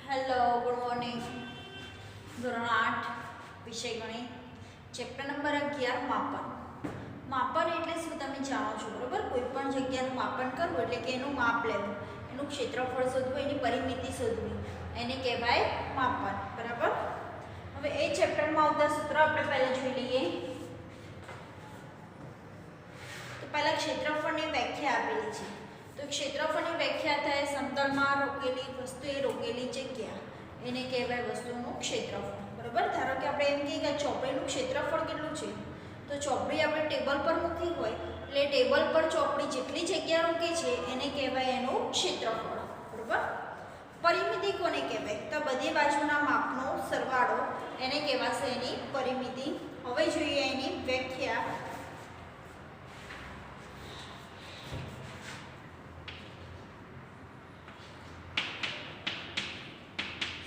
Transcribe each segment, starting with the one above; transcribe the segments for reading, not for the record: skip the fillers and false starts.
Hello, good morning. ધોરણ 8 વિષય ગણિત ચેપ્ટર નંબર 11 માપન. માપન એટલે શું તમે જાણો છો, બરોબર? કોઈ પણ જગ્યાનું માપન કરવું એટલે કે એનું માપ લેવું, એનું ક્ષેત્રફળ શોધવું, એની પરિમિતિ શોધવી, એને કહેવાય માપન, બરાબર? હવે એ ચેપ્ટરમાં આવતા સૂત્ર આપણે પહેલા જોઈ લઈએ. તો પહેલા ક્ષેત્રફળની વ્યાખ્યા આપેલી છે. તો ક્ષેત્રફળની વ્યાખ્યા થાય સમતલમાં રોકેલી વસ્તુ, એ રોકેલી જગ્યા, એને કહેવાય વસ્તુનું ક્ષેત્રફળ, બરાબર? ધારો કે આપણે એમ કહીએ કે ચોપડીનું ક્ષેત્રફળ કેટલું છે, તો ચોપડી આપણે ટેબલ પર મૂકી હોય એટલે ટેબલ પર ચોપડી જેટલી જગ્યા રોકે છે એને કહેવાય એનું ક્ષેત્રફળ, બરાબર? પરિમિતિ કોને કહેવાય? તો બધી બાજુના માપનો સરવાળો એને કહેવાશે એની પરિમિતિ. હવે જોઈએ એની વ્યાખ્યા.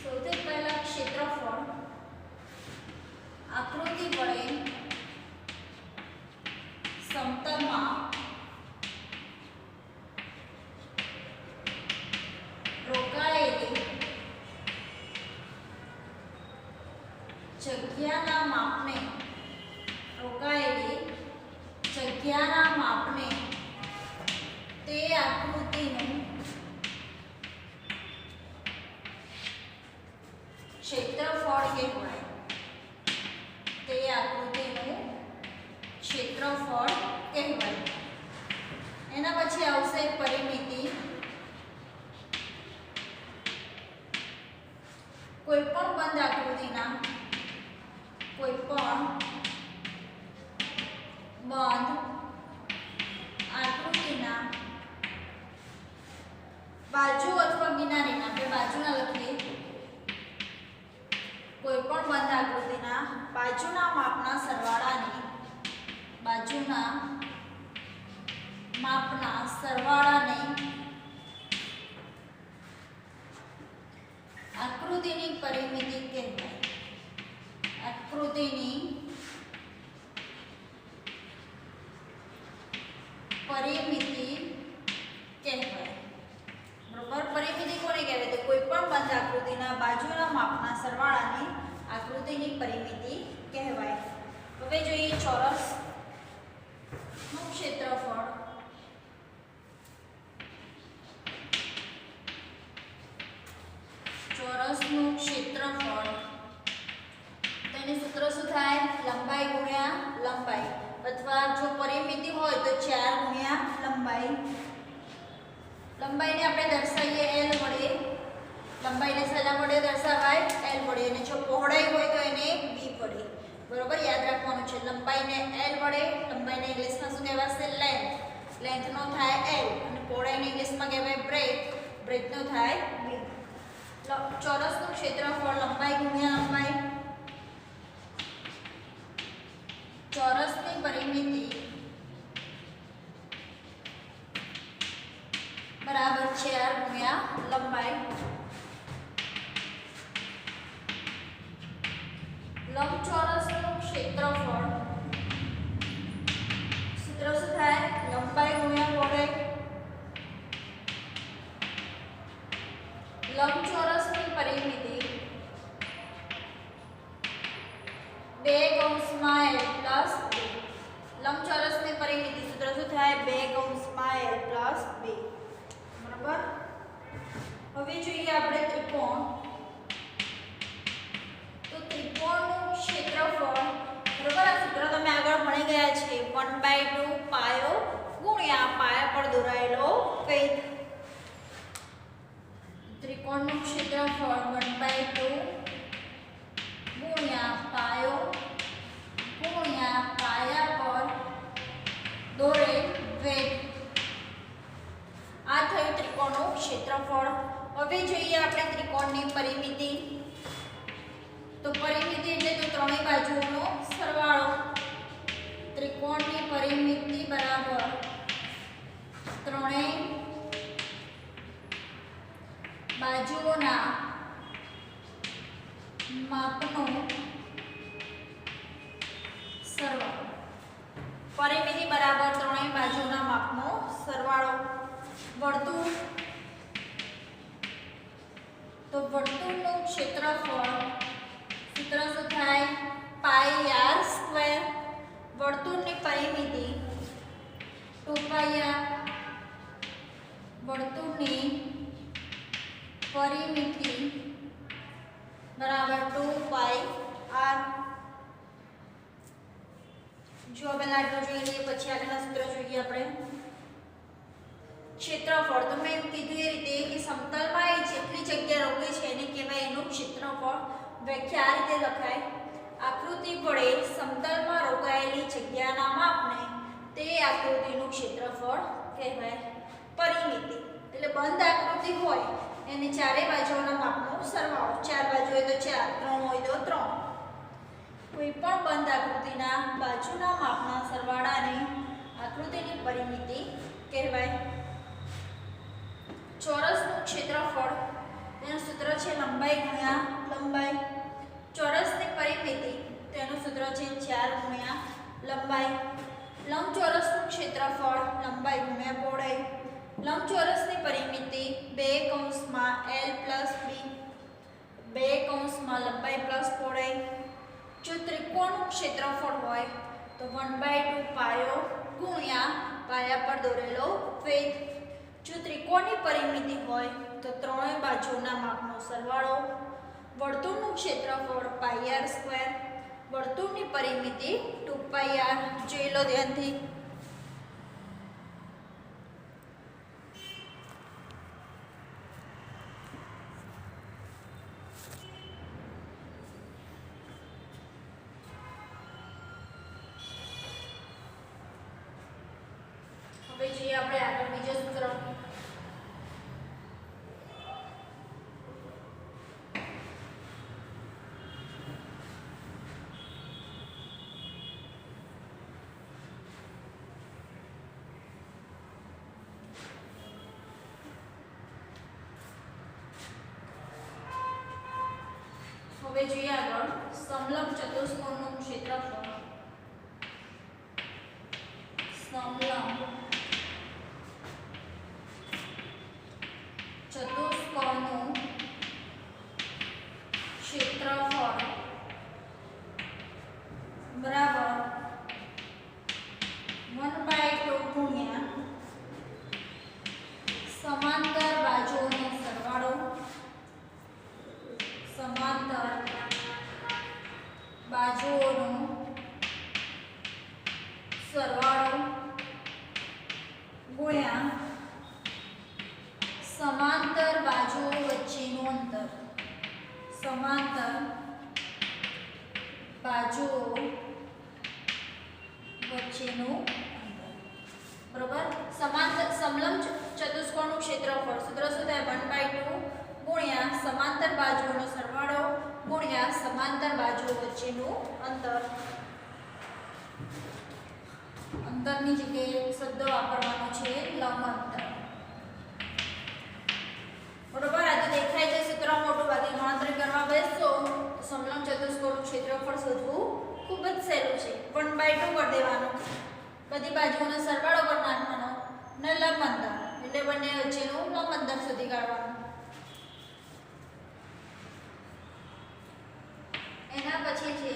સૌથી પહેલા ક્ષેત્રફળ આકૃતિ વડે સમતલમાં રોકાયેલી જગ્યાના માપને તે આકૃતિનું ક્ષેત્રફળ કહેવાય. તે આકૃતિનું ક્ષેત્રફળ કહેવાય. એના પછી આવશે પરિમિતિ. કોઈ પણ બંધ આકૃતિના બાજુ અથવા કિનારીના, આપણે બાજુના લખીએ, કોઈ પણ બંધ આકૃતિના બાજુના માપના સરવાળાને આકૃતિની પરિમિતિ કહેવાય. આકૃતિની પરિમિતિ કહેવાય, બરોબર? પરિમિતિ કોને કહેવાય? તો કોઈ પણ બંધ આકૃતિના બાજુના માપના સરવાળાને આકૃતિની પરિમિતિ કહેવાય. હવે જોઈએ ચોરસનું ક્ષેત્રફળ. ચોરસનું ક્ષેત્રફળ, તેનું સૂત્ર શું થાય? લંબાઈ ગુણ્યા લંબાઈ, અથવા જો પરિમિતિ હોય તો 4 ગુણ્યા લંબાઈ. લંબાઈને આપણે દર્શાવીએ L વડે. લંબાઈને શેના વડે દર્શાવાય? L વડે. અને જો પહોળાઈ હોય તો એને B વડે, બરોબર? યાદ રાખવાનું છે. લંબાઈને L વડે, લંબાઈને ઇંગ્લિશમાં શું કહેવાશે? લેન્થ. લેન્થનો થાય L, અને પહોળાઈને ઇંગ્લિશમાં કહેવાય બ્રેથ. બ્રેથનો થાય B. ચોરસનું ક્ષેત્રફળ લંબાઈ ગુણ્યા લંબાઈ. ચોરસની પરિમિતિ બરાબર 4 ગુણ્યા લંબાઈ. લંબચોરસનું ક્ષેત્રફળ સૂત્ર શું થાય? લંબાઈ ગુણ્યા પહોળાઈ. લંબચોરસની પરિમિતિ 2 કૌંસમાં L પ્લસ 2. લંબચોરસની પરિમિતિ સૂત્ર શું થાય? 2 કૌંસમાં L પ્લસ 2, બરાબર? હવે જોઈએ આપણે ત્રિકોણ. તો ત્રિકોણનું ક્ષેત્રફળ, બરાબર? આ સૂત્ર તમે આગળ ભણી ગયા છે. 1/2 પાયો ગુણ્યા પાયા પર દોરાયેલો કંઈક. ત્રિકોણનું ક્ષેત્રફળ 1/2 ગુણ્યા પાયો ગુણ્યા પાયા પર દોરેલ વેગ. આ થયું ત્રિકોણનું ક્ષેત્રફળ. હવે જોઈએ આપણે ત્રિકોણની પરિમિતિ. તો પરિમિતિ એટલે તો ત્રણેય બાજુઓનો સરવાળો. ત્રિકોણની પરિમિતિ બરાબર ત્રણેય બાજુઓના માપનો સરવાળો. પરિમિતિ બરાબર ત્રણેય બાજુના માપનો સરવાળો. વર્તુળ, તો વર્તુળ ક્ષેત્રફળ સૂત્ર શું થાય પાઈ આર સ્ક્વેર વર્તુળની પરિમિતિ 2 પાઈ આર વર્તુળની પરિમિતિ બરાબર 2 પાઈ આર જો પહેલા આટલું જોઈ લઈએ પછી આગળના સૂત્ર જોઈએ આપણે ક્ષેત્રફળ તો મેં કીધું એ રીતે કે સમતલમાં એ જેટલી જગ્યા રોકે છે એને કહેવાય એનું ક્ષેત્રફળ વ્યાખ્યા આ રીતે લખાય આકૃતિ વડે સમતલમાં રોકાયેલી જગ્યાના માપને તે આકૃતિનું ક્ષેત્રફળ કહેવાય પરિમિતિ એટલે બંધ આકૃતિ હોય એને ચારે બાજુઓના માપનો સરવાળો ચાર બાજુ હોય તો 4 ત્રણ હોય તો 3 કોઈ પણ બંધ આકૃતિના બાજુના માપના સરવાળાને આકૃતિની પરિમિતિ કહેવાય ચોરસનું ક્ષેત્રફળ તેનું સૂત્ર છે લંબાઈ ગુણ્યા લંબાઈ ચોરસની પરિમિતિ તેનું સૂત્ર છે 4 ગુણ્યા લંબાઈ લંબચોરસનું ક્ષેત્રફળ લંબાઈ ગુણ્યા પહોળાઈ લંબચોરસની પરિમિતિ 2 કૌંસમાં l + b 2 કૌંસમાં લંબાઈ પ્લસ પહોળાઈ જો ત્રિકોણનું ક્ષેત્રફળ હોય તો 1/2 પાયો ગુણ્યા પાયા પર દોરેલો વેધ જો ત્રિકોણની પરિમિતિ હોય તો ત્રણેય બાજુના માપનો સરવાળો વર્તુળનું ક્ષેત્રફળ પાઈ આર સ્ક્વેર વર્તુળની પરિમિતિ 2 પાઈ આર જોઈ લો ધ્યાનથી હવે જોઈએ આપણે આગળ બીજો સૂત્ર હવે જોઈએ આગળ સમલંબ ચતુષ્કોણનું ક્ષેત્રફળ સમલંબ ચતુષ્કોણનું ક્ષેત્રફળ બરાબર 1/2 ગુણ્યા સમાંતર બાજુઓનો સરવાળો સમાંતર બાજુઓનો સરવાળો ગુણ્યા સમાંતર બાજુઓ વચ્ચેનું અંતર સમાંતર બાજુઓ વચ્ચેનું અંતર બરોબર સમાંતર સમલંબ ચતુષ્કોણનું ક્ષેત્રફળ સૂત્ર શું થાય 1/2 ગુણ્યા સમાંતર બાજુઓનો સરવાળો ગુણ્યા સમાંતર બાજુઓ વચ્ચેનું અંતર અંતરની જગ્યાએ શબ્દ વાપરવાનો છે લંબ અંતર બરોબર આ તો દેખાય છે સૂત્ર મોટું બાકી ગણતરી કરવા બેસશો તો સમલંબ ચતુષ્કોણનું ક્ષેત્રફળ શોધવું ખૂબ જ સહેલું છે 1/2 કરી દેવાનું બધી બાજુઓનો સરવાળો કરી નાખવાનો ને લંબ અંતર એટલે બંને વચ્ચેનું લંબ અંતર શોધી કાઢવાનું એના પછી છે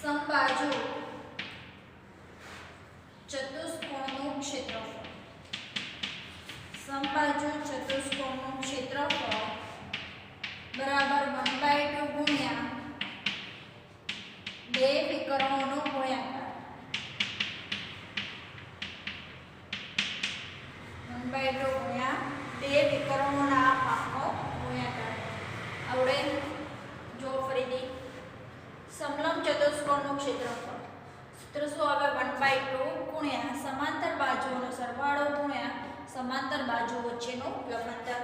સમબાજુ ચતુષ્કોણનું ક્ષેત્રફળ સમબાજુ ચતુષ્કોણનું ક્ષેત્રફળ બરાબર 1/2 ગુણ્યા બે વિકર્ણોનો ગુણાકાર 1/2 ગુણ્યા બે વિકર્ણોના માપનો ગુણાકાર આવડે જો ફરીથી સમલંબ ચતુષ્કોણનું ક્ષેત્રફળ સૂત્ર શું આવે 1/2 ગુણ્યા સમાંતર બાજુઓનો સરવાળો ગુણ્યા સમાંતર બાજુઓ વચ્ચેનું લંબ અંતર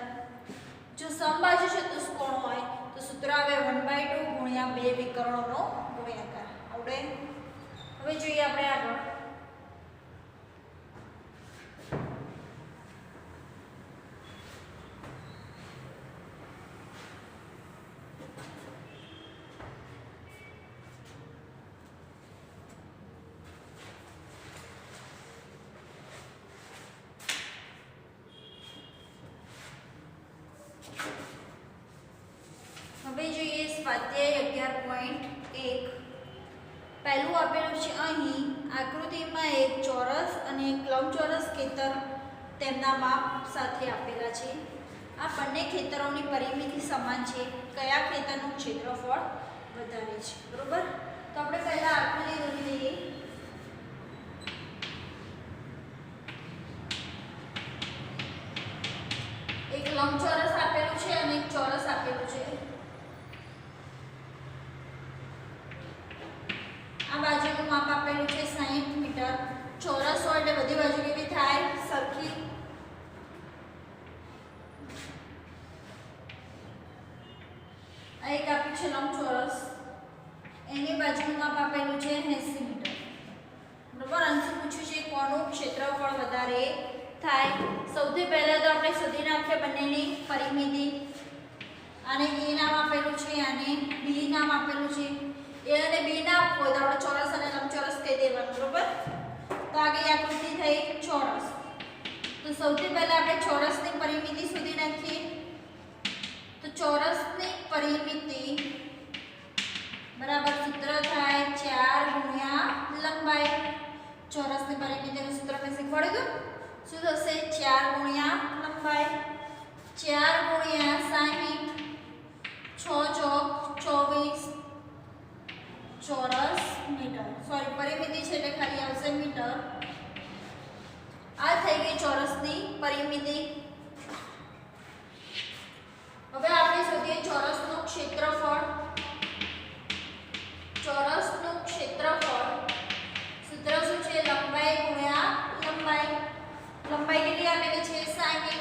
જો સમબાજુ ચતુષ્કોણ હોય તો સૂત્ર આવે 1/2 ગુણ્યા બે વિકર્ણોનો ગુણાકાર આવડે હવે જોઈએ આપણે આગળ પહેલું આપેલું છે અહીં આકૃતિમાં એક ચોરસ અને એક લંબચોરસ ખેતર તેમના માપ સાથે આપેલા છે. આ બંને ખેતરોની પરિમિતિ સમાન છે. કયા ખેતરનું ક્ષેત્રફળ વધારે છે? બરોબર. તો આપણે પહેલા આકૃતિ દોરી દઈએ. એક લંબચોરસ આપેલું છે અને એક ચોરસ આપેલું છે. આ બાજુનું માપ આપેલું છે 60 મીટર. ચોરસ હોય એટલે બધી બાજુ કેવી થાય? સરખી. આ એક આપ્યું છે લંબચોરસ, એની બાજુનું માપ આપેલું છે 80 મીટર. બરોબર. અંશ પૂછ્યું છે કોનું ક્ષેત્રફળ વધારે થાય. સૌથી પહેલા તો આપણે શોધી નાખીએ બંનેની પરિમિતિ. આને a નામ આપેલું છે, આને b નામ આપેલું છે. a અને b ના આપવું હોય તો આપણે ચોરસ અને લંબચોરસ કહી દેવાનું. બરોબર. તો આગળ આકૃતિ થઈ ચોરસ. તો સૌથી પહેલા આપણે ચોરસની પરિમિતિ શોધી નાખીએ. તો ચોરસની પરિમિતિ બરાબર સૂત્ર થાય 4 ગુણ્યા લંબાઈ. ચોરસની પરિમિતિનું સૂત્ર મેં શીખવાડ્યું. શું થશે? 4 ગુણ્યા લંબાઈ. 4 ગુણ્યા 60, 6 ચોક 24 ચોરસ મીટર. સોરી, પરિમિતિ છે એટલે ખાલી આવશે મીટર. આ થઈ ગઈ ચોરસની પરિમિતિ. હવે આપણે શોધીએ ચોરસનું ક્ષેત્રફળ. ચોરસનું ક્ષેત્રફળ સૂત્ર શું છે? લંબાઈ ગુણ્યા લંબાઈ. લંબાઈ કેટલી આપેલી છે? 60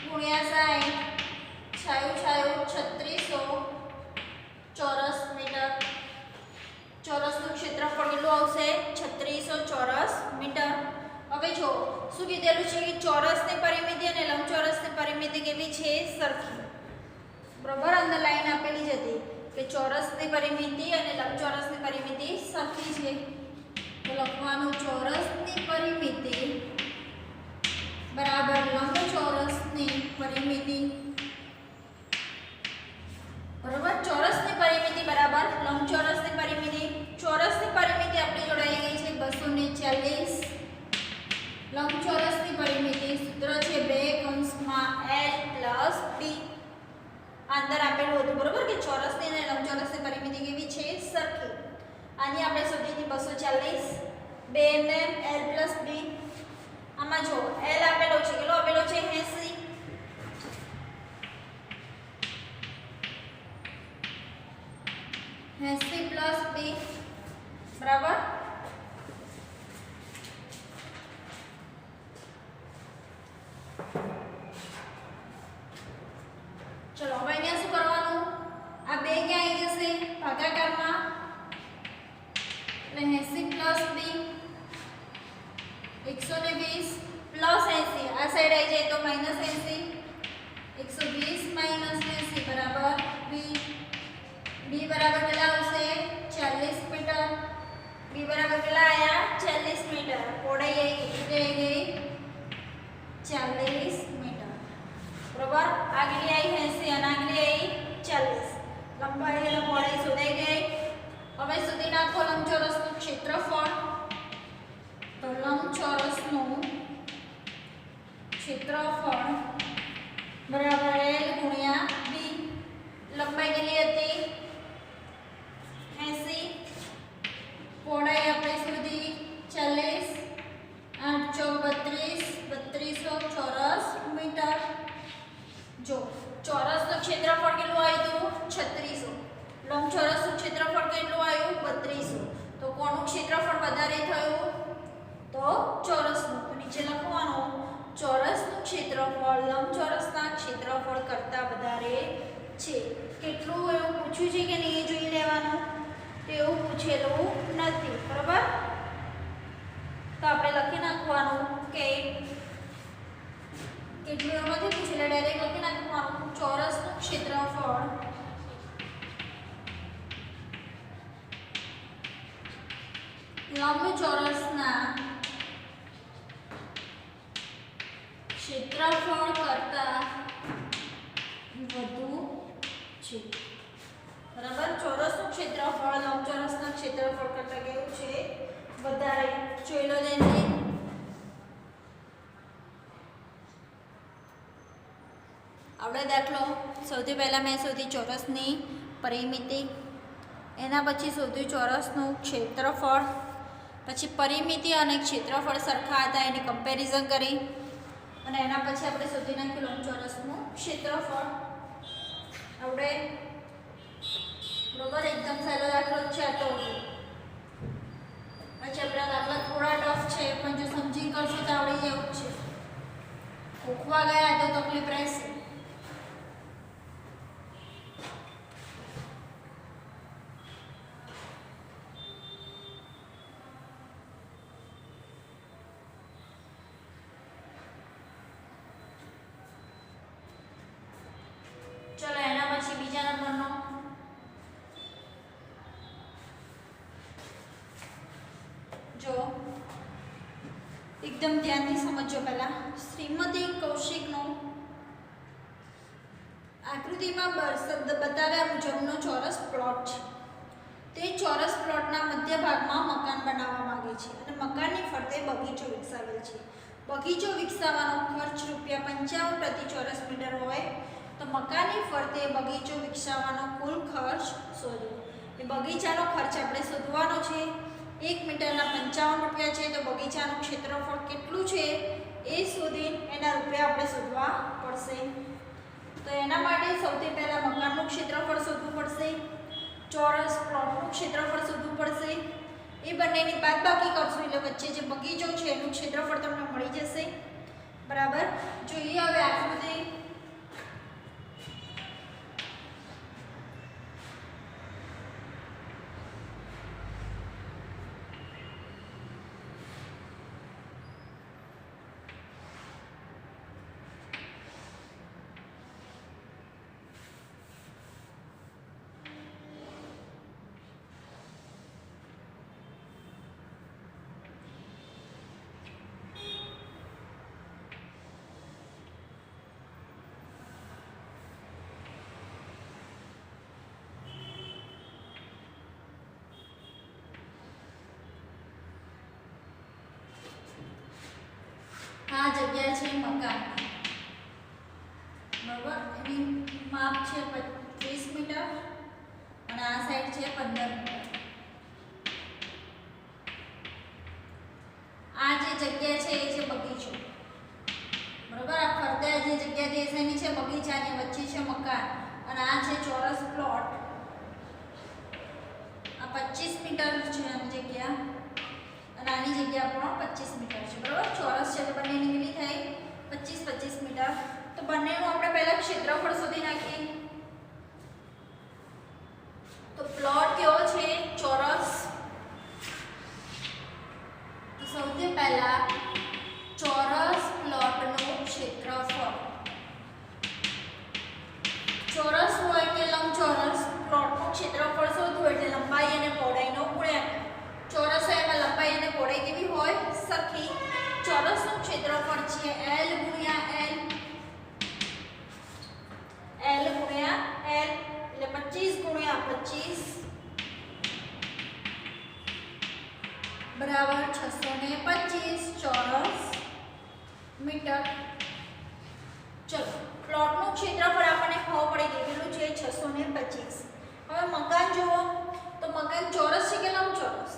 ગુણ્યા 60 છાયું છાયું 3600 ચોરસ મીટર. ચોરસનું ક્ષેત્રફળ કેટલું આવશે? 3600 ચોરસ મીટર. હવે જો શું કીધેલું છે કે ચોરસની પરિમિતિ અને લંબચોરસની પરિમિતિ કેવી છે? સરખી. બરોબર. અંદર લાઈન આપેલી જ હતી કે ચોરસની પરિમિતિ અને લંબચોરસની પરિમિતિ સરખી છે. તો લખવાનું ચોરસની પરિમિતિ બરાબર લંબચોરસની પરિમિતિ. બરોબર. ચોરસની પરિમિતિ બરાબર લંબચોરસની પરિમિતિ. ચોરસની પરિમિતિ આપણી જોડે આવી ગઈ છે 240. લંબચોરસની પરિમિતિ સૂત્ર છે 2 કૌંસમાં l પ્લસ b. અંદર આપેલું હતું બરોબર કે ચોરસની અને લંબચોરસની પરિમિતિ કેવી છે? સરખી. આની આપણે શોધી હતી 240. 2 mm l પ્લસ b. આમાં જો l આપેલો છે, કેટલો આપેલો છે? 80. પ્લસ b બરાબર. ચલો હવે અહીંયા શું કરવાનું? આ બે ક્યાં આવી જશે? ભાગાકારમાં. એટલે 80 પ્લસ b 120 પ્લસ 80. આ સાઈડ આવી જાય તો માઈનસ 80. 120 માઈનસ 80 બરાબર b. b બરાબર કેટલા આવશે? 40 મીટર. b બરાબર કેટલા આયા? 40 મીટર. પહોળાઈ આવી ગઈ 40 મીટર. બરોબર. આગલી આવી 80 અને આગલી આવી 40. લંબાઈ અને પહોળાઈ શોધાઈ ગઈ. હવે શોધી નાખો લંબચોરસનું ક્ષેત્રફળ. તો લંબચોરસનું ક્ષેત્રફળ બરાબર l ગુણ્યા b. લંબાઈ કેટલી હતી? 80. પહોળાઈ આપણે શોધી 40. 8 ચોક 32 ચોરસ મીટર. જો ચોરસનું ક્ષેત્રફળ કેટલું આવ્યું? 3600. લંબચોરસનું ક્ષેત્રફળ કેટલું આવ્યું? 3200. તો કોનું ક્ષેત્રફળ વધારે થયું? તો ચોરસનું. તો નીચે લખવાનું ચોરસનું ક્ષેત્રફળ લંબચોરસના ક્ષેત્રફળ કરતાં વધારે છે. કેટલું એવું પૂછ્યું છે કે નહીં એ જોઈ લેવાનું. તેવું પૂછેલું નથી. બરાબર. તો આપણે લખી નાખવાનું કે કેટલું એવું નથી પૂછેલું. ડાયરેક્ટ લખી નાખવાનું ચોરસનું ક્ષેત્રફળ લંબચોરસના ક્ષેત્રફળ કરતાં વધુ છે. બરાબર. ચોરસનું ક્ષેત્રફળ લંબચોરસના ક્ષેત્રફળ કરતાં કેવું છે? વધારે. જોઈ લો જલ્દી. આપણે દાખલો સૌથી પહેલાં મેં શોધી ચોરસની પરિમિતિ, એના પછી શોધ્યું ચોરસનું ક્ષેત્રફળ, પછી પરિમિતિ અને ક્ષેત્રફળ સરખા હતા એની કમ્પેરિઝન કરી, અને એના પછી આપણે શોધી નાખ્યું લંબચોરસનું ક્ષેત્રફળ. આપણે બરોબર એકદમ સહેલો દાખલો છે આ તો. પછી આપણા દાખલા થોડા ટફ છે પણ જો સમજી કરશો તો આવડી જાય એવું છે. ઓખવા ગયા તો તકલીફ રહેશે. ચલો એના પછી બીજા નંબરનો જો એકદમ ધ્યાનથી સમજો. પહેલા શ્રીમતી કૌશિકનો આકૃતિમાં બતાવ્યા મુજબનો ચોરસ પ્લોટ છે. તે ચોરસ પ્લોટના મધ્ય ભાગમાં મકાન બનાવવા માંગે છે અને મકાનની ફરતે બગીચો વિકસાવેલ છે. બગીચો વિકસાવવાનો ખર્ચ ₹55 પ્રતિ ચોરસ મીટર હોય તો મકાનની ફરતે બગીચો વિકસાવવાનો કુલ ખર્ચ શોધો. એ બગીચાનો ખર્ચ આપણે શોધવાનો છે. 1 મીટરના ₹55 છે તો બગીચાનું ક્ષેત્રફળ કેટલું છે એ શોધી એના રૂપિયા આપણે શોધવા પડશે. તો એના માટે સૌથી પહેલાં મકાનનું ક્ષેત્રફળ શોધવું પડશે, ચોરસ પ્લોટનું ક્ષેત્રફળ શોધવું પડશે. એ બંનેની બાદબાકી કરશું એટલે વચ્ચે જે બગીચો છે એનું ક્ષેત્રફળ તમને મળી જશે. બરાબર. જોઈએ હવે આકૃતિ. આ જગ્યા છે મકાન. બરાબર. એની માપ છે 25 મીટર અને આ સાઈડ છે 15 મીટર. આ જે જગ્યા છે એ છે બગીચો. બરાબર. આ ફરતે જે જગ્યા દેખાયની છે બગીચાની વચ્ચે છે મકાન અને આ છે ચોરસ પ્લોટ. આ 25 મીટર છે આની જગ્યા અને આની જગ્યા પણ 25 મીટર છે. બરાબર. ચોરસ છે તો બંનેની કેટલી થાય? 25 મીટર. તો બંનેનું આપણે પહેલા ક્ષેત્રફળ શોધી નાખીએ. તો પ્લોટ કેવો છે? ચોરસ. તો સૌથી પહેલા ચોરસ પ્લોટનું ક્ષેત્રફળ. ચોરસ હોય કે લંબચોરસ, પ્લોટનું ક્ષેત્રફળ શોધવું એટલે લંબાઈ અને પહોળાઈનો ગુણાકાર. ચોરસ હોય એમાં લંબાઈ અને પહોળાઈ કેવી હોય? સરખી. ચોરસનું ક્ષેત્રફળ છે L ગુણ્યા L. L ગુણ્યા L એટલે 25 ગુણ્યા 25 બરાબર 625 ચોરસ મીટર. ચલો પ્લોટનું ક્ષેત્રફળ આપણને ખબર પડી ગઈ કેટલું છે? 625. હવે મકાન જુઓ તો મકાન ચોરસ છે કે લંબચોરસ?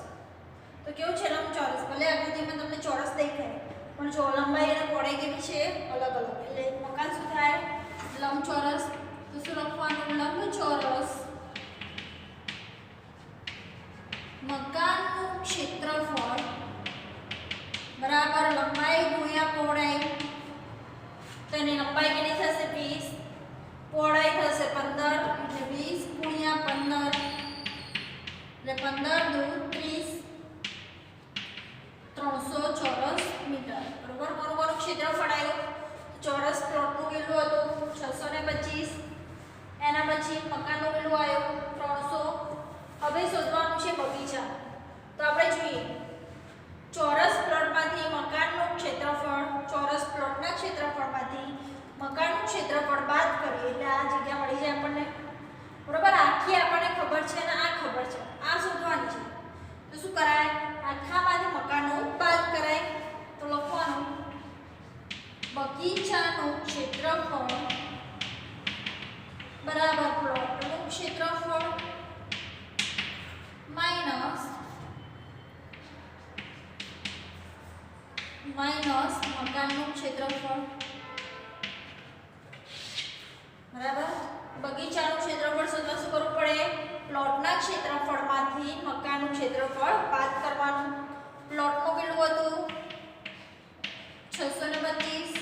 તો કેવું છે? લંબચોરસ. ભલે આકૃતિમાં તમને ચોરસ દેખાય પણ જો લંબાઈ અને પહોળાઈ કેવી છે? અલગ અલગ. એટલે મકાન શું થાય? લંબચોરસ. તો શું લખવાનું? લંબચોરસ મકાનનું ક્ષેત્રફળ બરાબર લંબાઈ ગુણ્યા પહોળાઈ. તો એની લંબાઈ કેટલી થશે? 20. પહોળાઈ થશે 15 એટલે 20 ગુણ્યા 15 એટલે 15 દુ 30 300 ચોરસ મીટર. બરોબર. કોનું ક્ષેત્રફળ આવ્યું? ચોરસ પ્લોટનું કેટલું હતું? 625. એના પછી મકાનનું કેટલું આવ્યું? 300. હવે શોધવાનું છે બગીચા. તો આપણે જોઈએ ચોરસ પ્લોટમાંથી મકાનનું ક્ષેત્રફળ, ચોરસ પ્લોટના ક્ષેત્રફળમાંથી મકાનનું ક્ષેત્રફળ બાદ કરીએ એટલે આ જગ્યા મળી જાય આપણને. બરોબર. આખી આપણને ખબર છે અને આ ખબર છે, આ શોધવાની છે. તો શું કરાય? આખામાંથી મકાનનું બાદ કરાય. તો લખવાનું બગીચાનું ક્ષેત્રફળ બરાબર પ્લોટનું ક્ષેત્રફળ માઈનસ મકાનનું ક્ષેત્રફળ. બરાબર. બગીચાનું ક્ષેત્રફળ શોધવા શું કરવું પડે? પ્લોટના ક્ષેત્રફળમાંથી મકાનનું ક્ષેત્રફળ બાદ કરવાનું. પ્લોટનું કેટલું હતું? 625.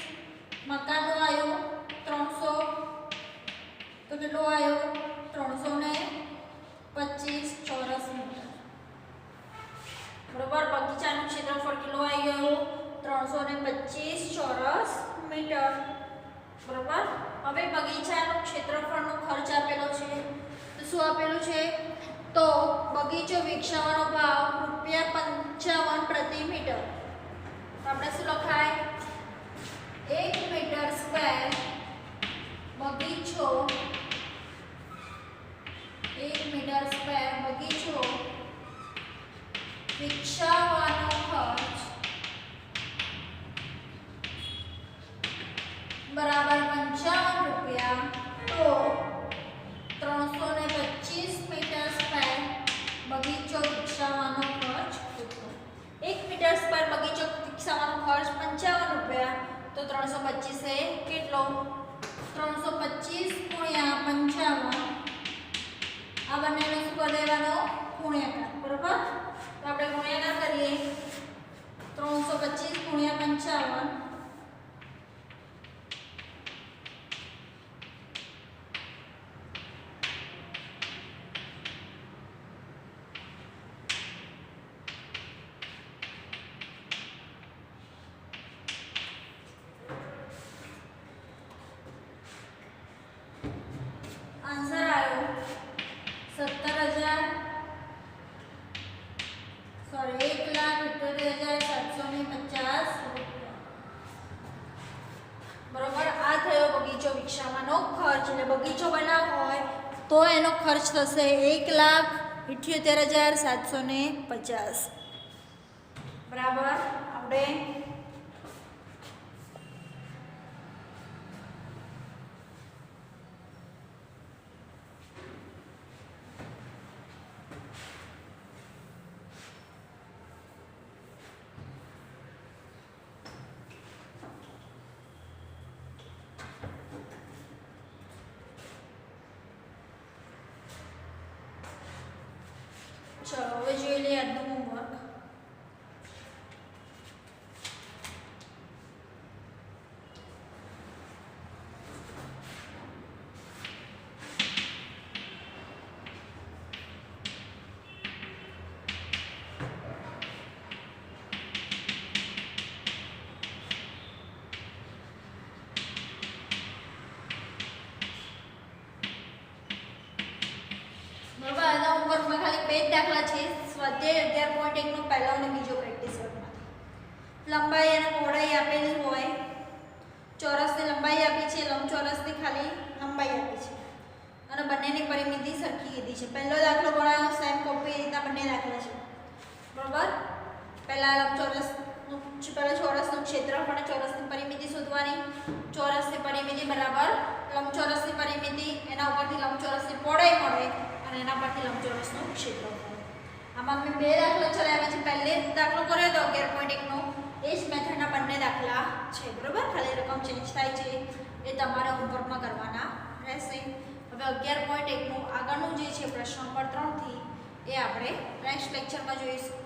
મકાનનું આવ્યું 300. તો કેટલું આવ્યું? 325 ચોરસ મીટર. બરોબર. બગીચાનું ક્ષેત્રફળ કેટલું આવી ગયું? 325 ચોરસ મીટર. બરોબર. હવે બગીચાનું ક્ષેત્રફળનો ખર્ચ આપેલો છે. તો શું આપેલું છે? તો બગીચો વિકસાવવાનો ભાવ ₹55 પ્રતિ મીટર. તો આપણે શું લખાય? 1 મીટર સ્ક્વેર બગીચો 1 મીટર સ્ક્વેર બગીચો વિકસાવવાનો ખર્ચ બરાબર ₹55. તો 325 મીટર સ્ક્વેર બગીચો વિકસાવવાનો ખર્ચ કેટલો? 1 મીટર સ્ક્વેર બગીચો વિકસાવવાનો ખર્ચ ₹55. તો 325 એ કેટલો? 325 ગુણ્યા 55. આ બંનેનો શું કરી દેવાનો? ગુણ્યાકાર. બરોબર. તો આપણે ગુણ્યાકાર કરીએ. 325 ગુણ્યા 55 આન્સર આવ્યો 1,78,750 બરોબર. આ થયો બગીચો વિકસાવવાનો ખર્ચ. એટલે બગીચો બનાવવો હોય તો એનો ખર્ચ થશે 1,78,750. બરાબર. આપણે ચલો હવે જોઈ લઈએ આજનું હોમવર્ક. બરાબર. આના હોમવર્કમાં ખાલી બે જ દાખલા છે. સ્વાધ્યાય 11.1 નો પહેલો અને બીજો પ્રેક્ટિસ વર્કમાંથી. લંબાઈ અને પહોળાઈ આપેલી હોય. ચોરસની લંબાઈ આપી છે, લંબચોરસની ખાલી લંબાઈ આપી છે અને બંનેની પરિમિતિ સરખી કીધી છે. પહેલો દાખલો ગણાયો સેમ કોપી રીતના બંને દાખલા છે. બરાબર. પહેલા લંબચોરસનું ચોરસનું ક્ષેત્રફળ અને ચોરસની પરિમિતિ શોધવાની. ચોરસની પરિમિતિ બરાબર લંબચોરસની પરિમિતિ, એના ઉપરથી લંબચોરસની પહોળાઈ મળે અને એના પરથી લંબચોરસનું ક્ષેત્રફળ. આમાં મેં બે દાખલા ચલાવ્યા છે. પહેલે દાખલો કર્યો હતો 11.1 નો, એ જ મેથડના બંને દાખલા છે. બરાબર. ખાલી રકમ ચેન્જ થાય છે એ તમારે હોમવર્કમાં કરવાના રહેશે. હવે 11.1 નું આગળનું જે છે પ્રશ્ન નંબર 3 થી એ આપણે નેક્સ્ટ લેક્ચરમાં જોઈશું.